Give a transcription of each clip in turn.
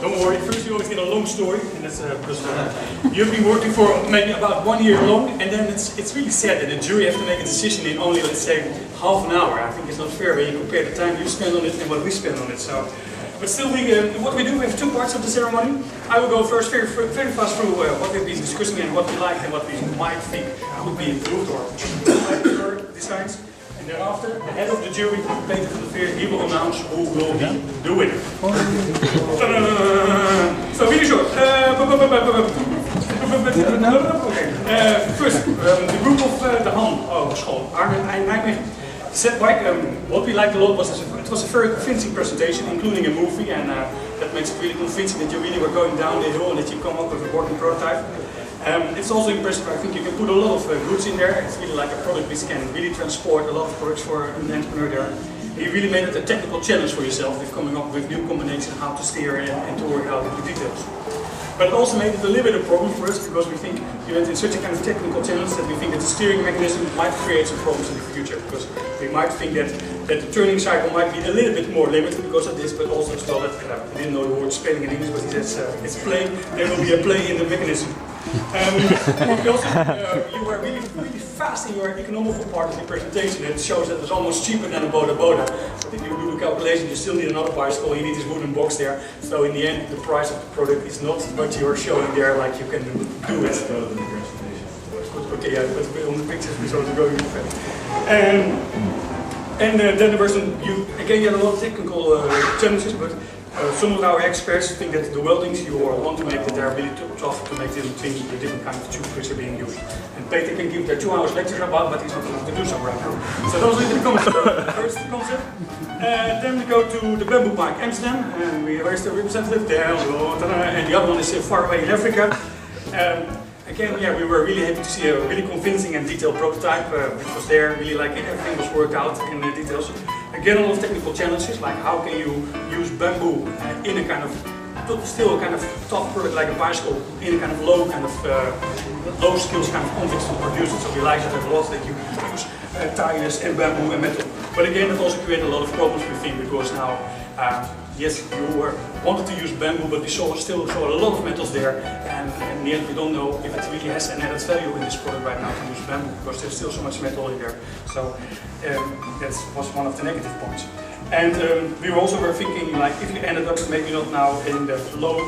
Don't worry, first you always get a long story, and that's because you've been working for maybe about 1 year long, and then it's really sad that the jury have to make a decision in only, let's say, half an hour. I think it's not fair when you compare the time you spend on it and what we spend on it. So, but still, what we do, we have two parts of the ceremony. I will go first very fast through what we've been discussing and what we like and what we might think could be improved or like your designs. And thereafter, the head of the jury, Peter van der Veer, he will announce who will be the winner. So really short. First, the group of the Han school, Nijmegen. Wiki-bike, what we liked a lot was it was a very convincing presentation, including a movie, and that makes it really convincing that you really were going down the hill and that you come up with a working prototype. It's also impressive. I think you can put a lot of goods in there. It's really like a product which can really transport a lot of products for an entrepreneur there. You really made it a technical challenge for yourself with coming up with new combinations, how to steer and to work out the details. But it also made it a little bit of a problem for us because we think you went in such a kind of technical challenge that we think that the steering mechanism might create some problems in the future, because we might think that the turning cycle might be a little bit more limited because of this, but also as well that we didn't know the word spelling in English, but he says it's play. There will be a play in the mechanism. Also, you were really fast in your economical part of the presentation. It shows that it's almost cheaper than a Boda. But if you do the calculation, you still need another bicycle, you need this wooden box there. So in the end, the price of the product is not what you are showing there, like you can do it. Okay, yeah, but on the pictures we sort of going fast. And then there were some, you had a lot of technical challenges, but some of our experts think that the weldings you want to make, that they are really tough to make between the different kinds of tubes which are being used. And Peter can give their 2 hours lecture about, but he's not able to do so right now. So those are the comments. First concept. Then we go to the bamboo bike Amsterdam, and we are still representative there, and the other one is far away in Africa. Again, yeah, we were really happy to see a really convincing and detailed prototype, which was there, really like everything was worked out in the details. Again, a lot of technical challenges, like how can you use bamboo in a kind of, still a kind of tough product like a bicycle, in a kind of low skills kind of context to produce it. So we like that a lot that you use tires and bamboo and metal. But again, it also created a lot of problems, we think, because now, yes, you wanted to use bamboo, but we still saw a lot of metals there, and in the end we don't know if it really has an added value in this product right now to use bamboo, because there's still so much metal in there. So that was one of the negative points. And we also were thinking, like, if you ended up maybe not now in the low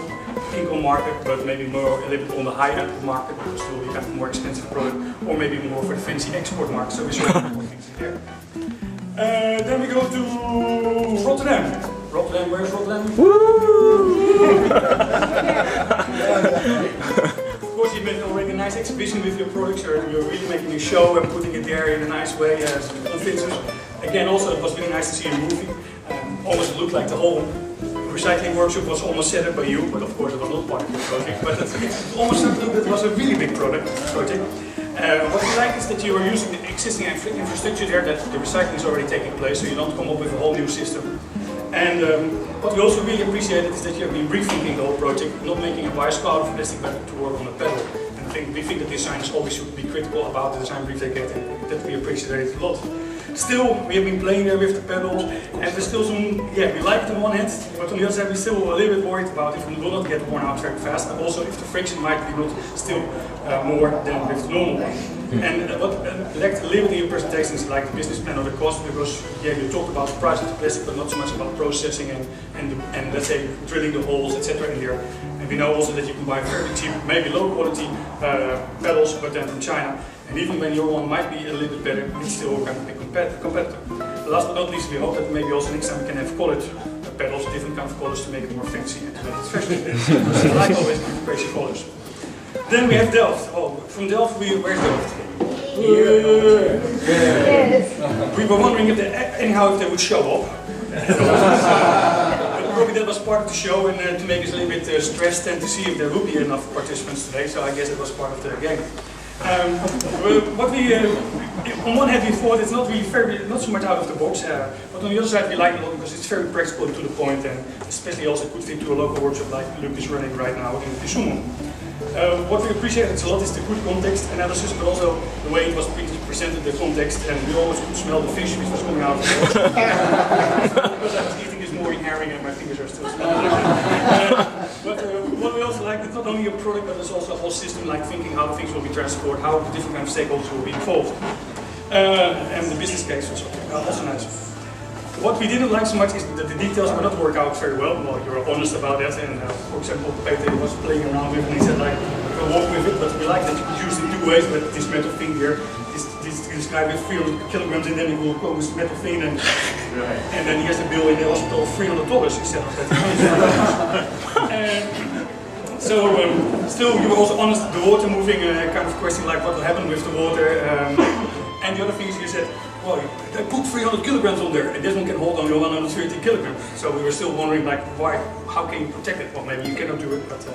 income market, but maybe more a little bit on the high end market, because it will be kind of more expensive product, or maybe more for the fancy export market. So we saw more things in there. Then we go to Rotterdam. Rotterdam, where's Rotterdam? Of course, you made already a nice exhibition with your products. You're really making a show and putting it there in a nice way. Convincing. Again, also it was really nice to see a movie. Almost looked like the whole recycling workshop was almost set up by you, but of course it was not part of the project. But it almost looked like it was a really big project. What we like is that you are using the existing infrastructure there, that the recycling is already taking place, so you don't come up with a whole new system. And what we also really appreciated is that you have been rethinking the whole project, not making a bicycle out of plastic, but to work on a pedal. And we think that designers always should be critical about the design brief they get, and that we appreciate it a lot. Still, we have been playing there with the pedals, and there's still some, yeah, we like it on one hand, but on the other side we're still a little bit worried about if we will not get worn out very fast, and also if the friction might be not still more than with the normal one. And what lacked a little bit in your presentation is like the business plan or the cost, because yeah, you talked about the price of the plastic, but not so much about processing and let's say drilling the holes, etc. in there. And we know also that you can buy very cheap, maybe low quality pedals, but then from China. And even when your one might be a little bit better, it's still kind of a competitor. Last but not least, we hope that maybe also next time we can have colored pedals, different kind of colors to make it more fancy and to make it fashion. I like always crazy colors. Then we have Delft. Oh, from Delft, where's Delft? Here. Yes. We were wondering if they would show up. But probably that was part of the show, and to make us a little bit stressed and to see if there would be enough participants today. So I guess it was part of the game. What we, on one hand, we thought it's not really not so much out of the box, but on the other side we like it a lot because it's very practical and to the point, and especially also could fit to a local workshop like Luc is running right now in Pisumon. What we appreciated a lot is the good context analysis, but also the way it was presented, the context, and we almost could smell the fish which was coming out of the box. Because I was eating this morning herring and my fingers are still smelling. But what we also like, it's not only a product, but it's also a whole system, like thinking how things will be transported, how the different kind of stakeholders will be involved. And the business case was also nice. What we didn't like so much is that the details would not work out very well. Well, you were honest about that, and for example, Peter was playing around with it and he said like, we'll walk with it, but we like that you could use it 2 ways, but this metal thing here, this guy with 300 kilograms and then he will go with metal thing and then he has to bill in the hospital $300 instead of that. Still, you were also honest, the water moving, kind of question like what will happen with the water. And the other thing is you said, well, they put 300 kilograms on there and this one can hold only 130 kilograms. So we were still wondering like, why, how can you protect it? Well, maybe you cannot do it, but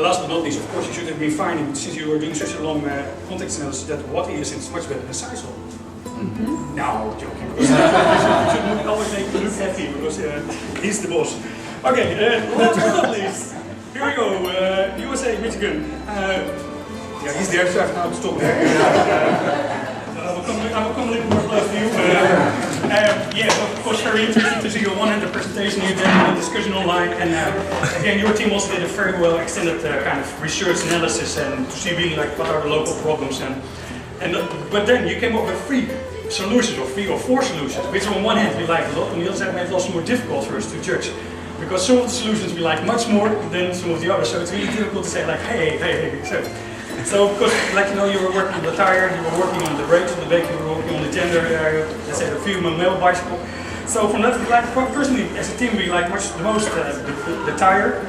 last but not least, of course, you should have been finding, since you were doing such a long context analysis, that water is much better than sisal. No, joking. You should always make him look happy because he's the boss. Okay, last but not least, here we go. USA, Michigan. Yeah, he's there, so I have now to stop there. I will come a little more close to you. Yeah, of course, very interesting to see your one-handed presentation here, the discussion online, and again, your team also did a very well extended kind of research analysis and to see really like what are the local problems but then you came up with 3 solutions or 3 or 4 solutions, which on one hand we like a lot, on the other side made it also more difficult for us to judge. Because some of the solutions we like much more than some of the others, so it's really difficult to say like, hey. So of course, like you know, you were working on the tire, you were working on the brakes of the bike, you were working on the gender, let's say the female bicycle. So from that, we like personally as a team, we like the most the tire.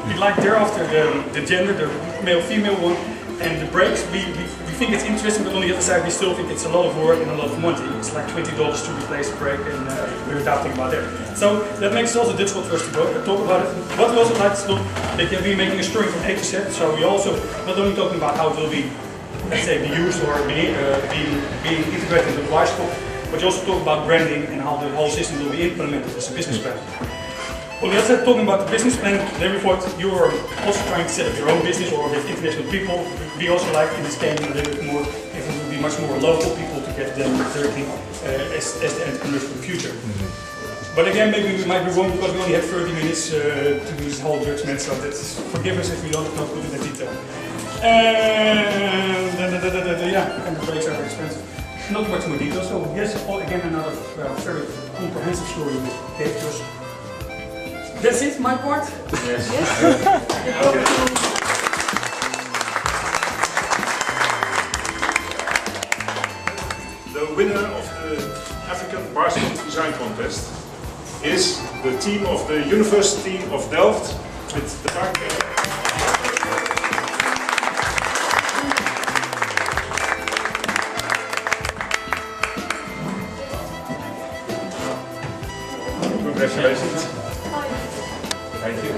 We like thereafter the gender, the male-female one, and the brakes. We think it's interesting, but on the other side, we still think it's a lot of work and a lot of money. It's like $20 to replace a brake, and we're doubting about that. So that makes it also difficult for us to talk about it. What we also like to do, they can be making a story from A to Z. So we also not only talking about how it will be, let's say, be used or being integrated into the bicycle, but you also talk about branding and how the whole system will be implemented as a business plan. On the other side, talking about the business plan, they report you are also trying to set up your own business or with international people. We also like in this game a little bit more, if it will be much more local people to get them directly as the entrepreneurs for the future. But again, maybe we might be wrong because we only have 30 minutes to do this whole judgment, so that's, forgive us if we don't go into the detail. Yeah, and the brakes are expensive. Not much more detail, so yes, again another very comprehensive story we gave to us. That's it, my part? Yes. The winner of the African Bicycle Design Contest is the team of the University of Delft with the bike. Congratulations. Thank you.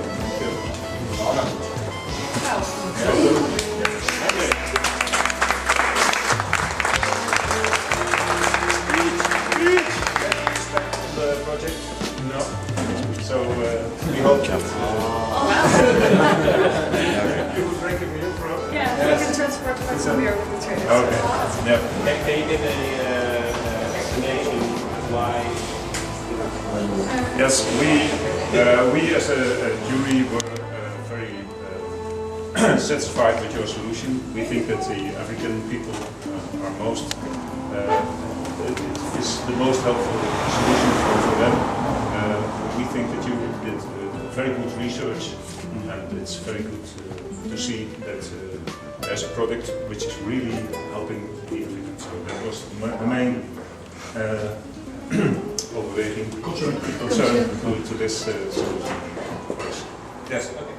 The project? No. So we hope that you would rank it here for us. Yeah, we can transport quite some beer with the trainers. Okay. Yeah. Can you give any explanation why? Yes, we as a jury were very satisfied with your solution. We think that the African people are most, it is the most helpful solution for them. We think that you did very good research, and it's very good to see that there's a product which is really helping the Africans. So that was the main overweging concern to this solution. Yes. Okay.